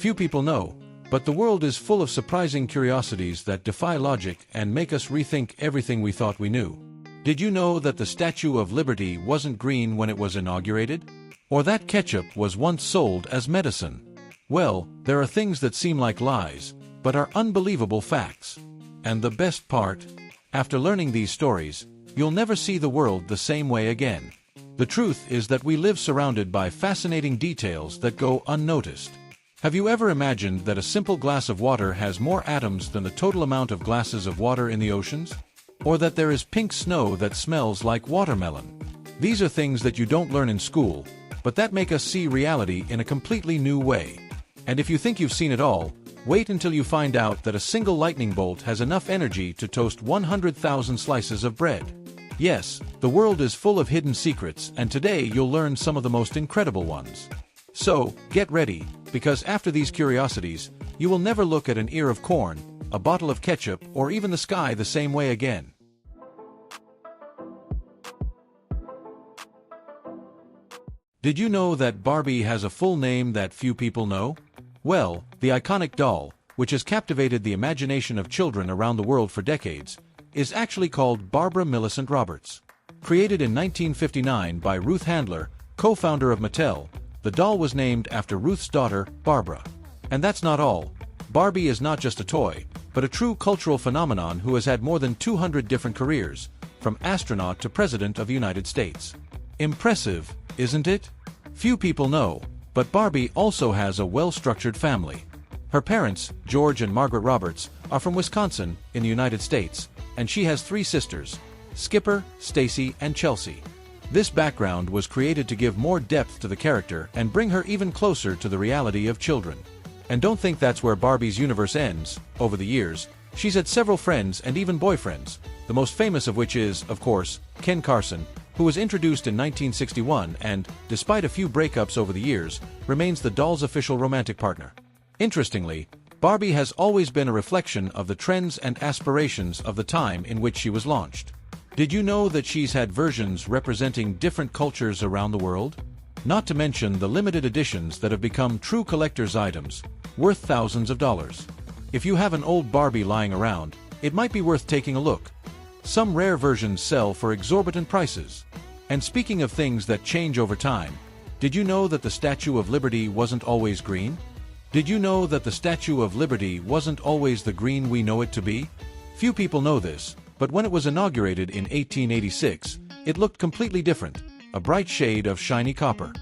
Few people know, but the world is full of surprising curiosities that defy logic and make us rethink everything we thought we knew. Did you know that the Statue of Liberty wasn't green when it was inaugurated? Or that ketchup was once sold as medicine? Well, there are things that seem like lies, but are unbelievable facts. And the best part? After learning these stories, you'll never see the world the same way again. The truth is that we live surrounded by fascinating details that go unnoticed. Have you ever imagined that a simple glass of water has more atoms than the total amount of glasses of water in the oceans? Or that there is pink snow that smells like watermelon? These are things that you don't learn in school, but that make us see reality in a completely new way. And if you think you've seen it all, wait until you find out that a single lightning bolt has enough energy to toast 100,000 slices of bread. Yes, the world is full of hidden secrets, and today you'll learn some of the most incredible ones. So, get ready, because after these curiosities, you will never look at an ear of corn, a bottle of ketchup, or even the sky the same way again. Did you know that Barbie has a full name that few people know? Well, the iconic doll, which has captivated the imagination of children around the world for decades, is actually called Barbara Millicent Roberts. Created in 1959 by Ruth Handler, co-founder of Mattel, the doll was named after Ruth's daughter, Barbara. And that's not all. Barbie is not just a toy, but a true cultural phenomenon who has had more than 200 different careers, from astronaut to President of the United States. Impressive, isn't it? Few people know, but Barbie also has a well-structured family. Her parents, George and Margaret Roberts, are from Wisconsin, in the United States, and she has 3 sisters, Skipper, Stacy, and Chelsea. This background was created to give more depth to the character and bring her even closer to the reality of children. And don't think that's where Barbie's universe ends. Over the years, she's had several friends and even boyfriends, the most famous of which is, of course, Ken Carson, who was introduced in 1961 and, despite a few breakups over the years, remains the doll's official romantic partner. Interestingly, Barbie has always been a reflection of the trends and aspirations of the time in which she was launched. Did you know that she's had versions representing different cultures around the world? Not to mention the limited editions that have become true collector's items, worth thousands of dollars. If you have an old Barbie lying around, it might be worth taking a look. Some rare versions sell for exorbitant prices. And speaking of things that change over time, did you know that the Statue of Liberty wasn't always green? Did you know that the Statue of Liberty wasn't always the green we know it to be? Few people know this, but when it was inaugurated in 1886, it looked completely different, a bright shade of shiny copper.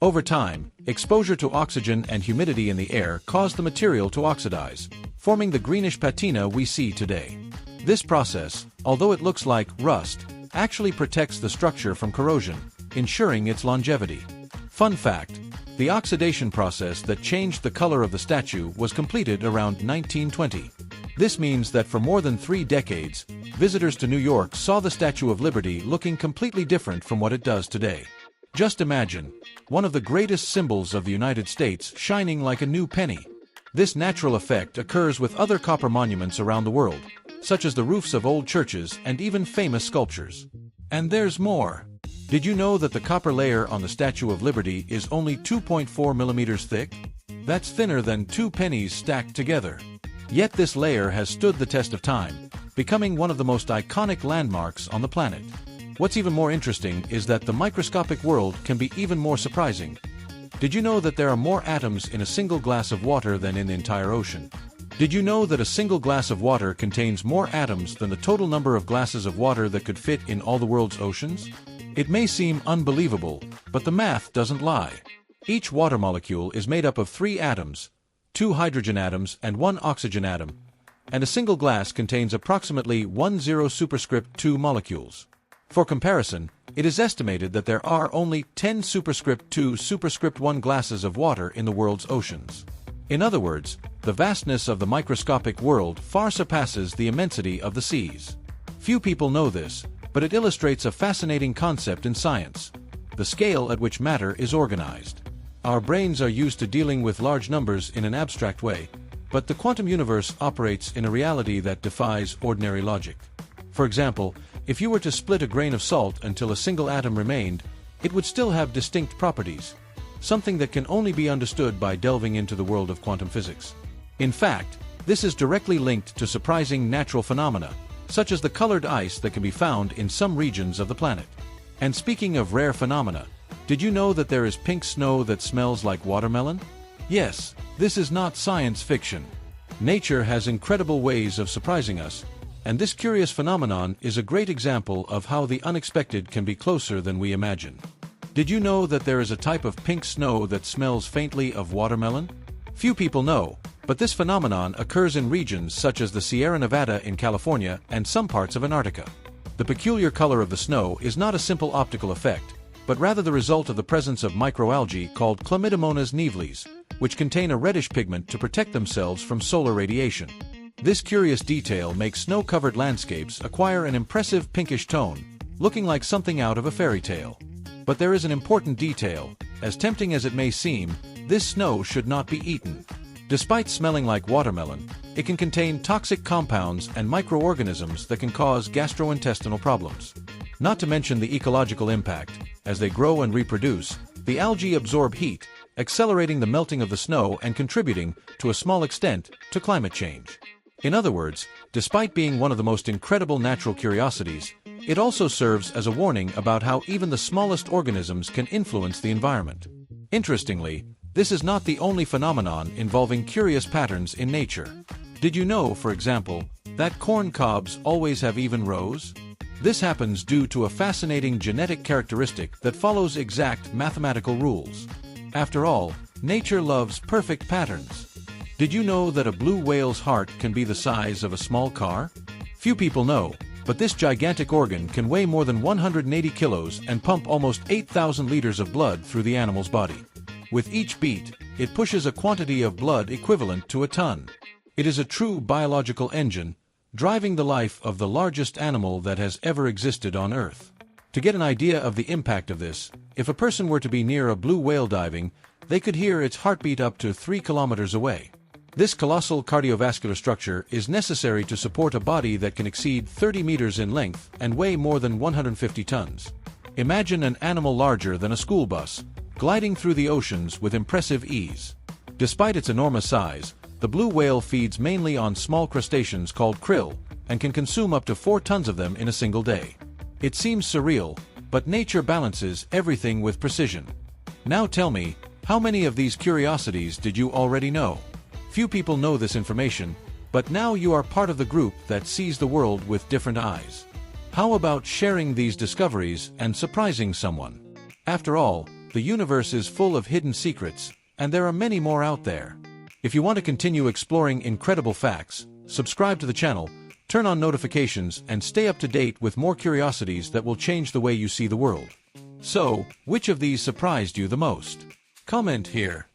Over time, exposure to oxygen and humidity in the air caused the material to oxidize, forming the greenish patina we see today. This process, although it looks like rust, actually protects the structure from corrosion, ensuring its longevity. Fun fact, the oxidation process that changed the color of the statue was completed around 1920. This means that for more than 3 decades, visitors to New York saw the Statue of Liberty looking completely different from what it does today. Just imagine, one of the greatest symbols of the United States shining like a new penny. This natural effect occurs with other copper monuments around the world, such as the roofs of old churches and even famous sculptures. And there's more. Did you know that the copper layer on the Statue of Liberty is only 2.4 millimeters thick? That's thinner than 2 pennies stacked together. Yet this layer has stood the test of time, becoming one of the most iconic landmarks on the planet. What's even more interesting is that the microscopic world can be even more surprising. Did you know that there are more atoms in a single glass of water than in the entire ocean? Did you know that a single glass of water contains more atoms than the total number of glasses of water that could fit in all the world's oceans? It may seem unbelievable, but the math doesn't lie. Each water molecule is made up of 3 atoms, 2 hydrogen atoms and 1 oxygen atom, and a single glass contains approximately 10 superscript 2 molecules. For comparison, it is estimated that there are only 10 superscript 2 superscript 1 glasses of water in the world's oceans. In other words, the vastness of the microscopic world far surpasses the immensity of the seas. Few people know this, but it illustrates a fascinating concept in science: the scale at which matter is organized. Our brains are used to dealing with large numbers in an abstract way, but the quantum universe operates in a reality that defies ordinary logic. For example, if you were to split a grain of salt until a single atom remained, it would still have distinct properties. something that can only be understood by delving into the world of quantum physics. In fact, this is directly linked to surprising natural phenomena, such as the colored ice that can be found in some regions of the planet. And speaking of rare phenomena, did you know that there is pink snow that smells like watermelon? Yes, this is not science fiction. Nature has incredible ways of surprising us, and this curious phenomenon is a great example of how the unexpected can be closer than we imagine. Did you know that there is a type of pink snow that smells faintly of watermelon? Few people know, but this phenomenon occurs in regions such as the Sierra Nevada in California and some parts of Antarctica. The peculiar color of the snow is not a simple optical effect, but rather the result of the presence of microalgae called Chlamydomonas nivelis, which contain a reddish pigment to protect themselves from solar radiation. This curious detail makes snow-covered landscapes acquire an impressive pinkish tone, looking like something out of a fairy tale. But there is an important detail. As tempting as it may seem, this snow should not be eaten. Despite smelling like watermelon, it can contain toxic compounds and microorganisms that can cause gastrointestinal problems. Not to mention the ecological impact. As they grow and reproduce, the algae absorb heat, accelerating the melting of the snow and contributing, to a small extent, to climate change. In other words, despite being one of the most incredible natural curiosities, it also serves as a warning about how even the smallest organisms can influence the environment. Interestingly, this is not the only phenomenon involving curious patterns in nature. Did you know, for example, that corn cobs always have even rows? This happens due to a fascinating genetic characteristic that follows exact mathematical rules. After all, nature loves perfect patterns. Did you know that a blue whale's heart can be the size of a small car? Few people know, but this gigantic organ can weigh more than 180 kilos and pump almost 8,000 liters of blood through the animal's body. With each beat, it pushes a quantity of blood equivalent to a ton. It is a true biological engine, driving the life of the largest animal that has ever existed on Earth. To get an idea of the impact of this, if a person were to be near a blue whale diving, they could hear its heartbeat up to 3 kilometers away. This colossal cardiovascular structure is necessary to support a body that can exceed 30 meters in length and weigh more than 150 tons. Imagine an animal larger than a school bus, gliding through the oceans with impressive ease. Despite its enormous size, the blue whale feeds mainly on small crustaceans called krill, and can consume up to 4 tons of them in a single day. It seems surreal, but nature balances everything with precision. Now tell me, how many of these curiosities did you already know? Few people know this information, but now you are part of the group that sees the world with different eyes. How about sharing these discoveries and surprising someone? After all, the universe is full of hidden secrets, and there are many more out there. If you want to continue exploring incredible facts, subscribe to the channel, turn on notifications, and stay up to date with more curiosities that will change the way you see the world. So, which of these surprised you the most? Comment here.